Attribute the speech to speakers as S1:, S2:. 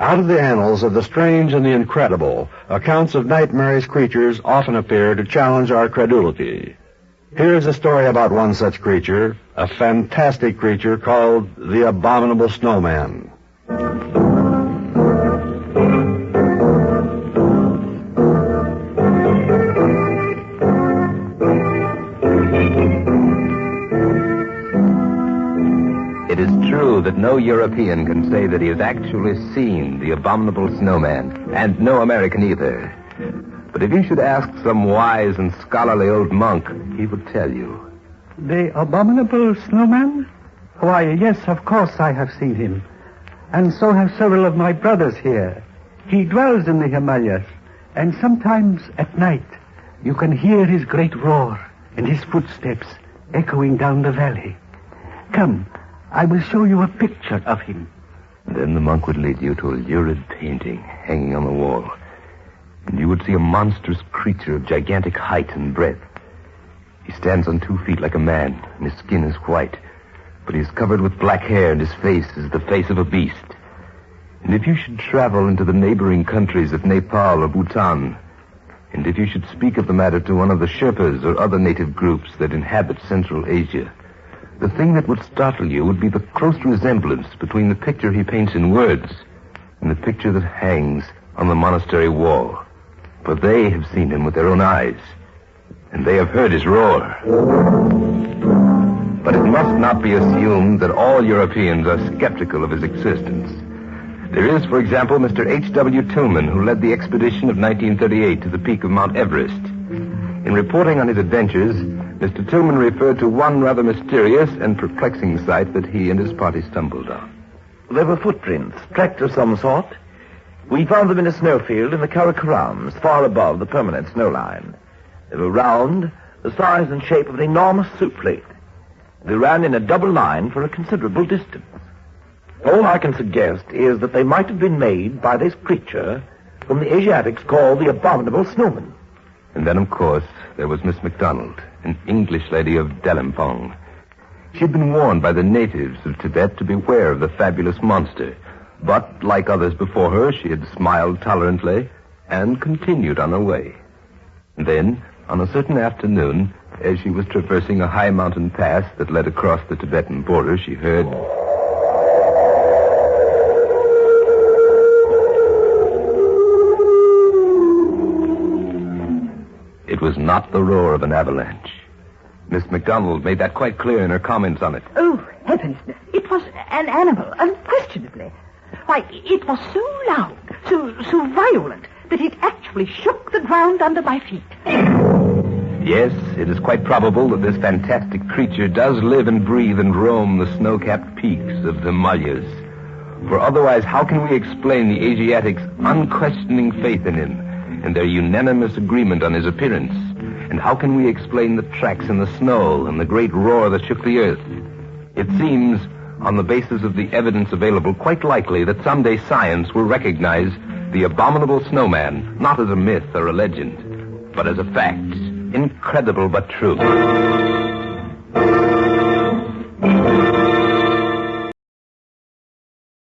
S1: Out of the annals of the strange and the incredible, accounts of nightmarish creatures often appear to challenge our credulity. Here is a story about one such creature, a fantastic creature called the Abominable Snowman.
S2: It is true that no European can say that he has actually seen the Abominable Snowman, and no American either. But if you should ask some wise and scholarly old monk, he would tell you.
S3: The Abominable Snowman? Why, yes, of course I have seen him. And so have several of my brothers here. He dwells in the Himalayas, and sometimes at night you can hear his great roar and his footsteps echoing down the valley. Come, I will show you a picture of him.
S2: And then the monk would lead you to a lurid painting hanging on the wall. And you would see a monstrous creature of gigantic height and breadth. He stands on 2 feet like a man, and his skin is white. But he is covered with black hair, and his face is the face of a beast. And if you should travel into the neighboring countries of Nepal or Bhutan, and if you should speak of the matter to one of the Sherpas or other native groups that inhabit Central Asia, the thing that would startle you would be the close resemblance between the picture he paints in words and the picture that hangs on the monastery wall. For they have seen him with their own eyes, and they have heard his roar. But it must not be assumed that all Europeans are skeptical of his existence. There is, for example, Mr. H.W. Tillman, who led the expedition of 1938 to the peak of Mount Everest. In reporting on his adventures, Mr. Tillman referred to one rather mysterious and perplexing sight that he and his party stumbled on.
S4: There were footprints, tracked of some sort. We found them in a snowfield in the Karakorams, far above the permanent snow line. They were round, the size and shape of an enormous soup plate. They ran in a double line for a considerable distance. All I can suggest is that they might have been made by this creature whom the Asiatics call the Abominable Snowman.
S2: And then, of course, there was Miss MacDonald, an English lady of Dalimpong. She had been warned by the natives of Tibet to beware of the fabulous monster. But, like others before her, she had smiled tolerantly and continued on her way. And then, on a certain afternoon, as she was traversing a high mountain pass that led across the Tibetan border, she heard... It was not the roar of an avalanche. Miss MacDonald made that quite clear in her comments on it.
S5: Oh, heavens. It was an animal, unquestionably. Why, it was so loud, so violent, that it actually shook the ground under my feet.
S2: Yes, it is quite probable that this fantastic creature does live and breathe and roam the snow-capped peaks of the Himalayas. For otherwise, how can we explain the Asiatics' unquestioning faith in him and their unanimous agreement on his appearance? And how can we explain the tracks in the snow and the great roar that shook the earth? It seems, on the basis of the evidence available, quite likely that someday science will recognize the Abominable Snowman not as a myth or a legend, but as a fact, incredible but true.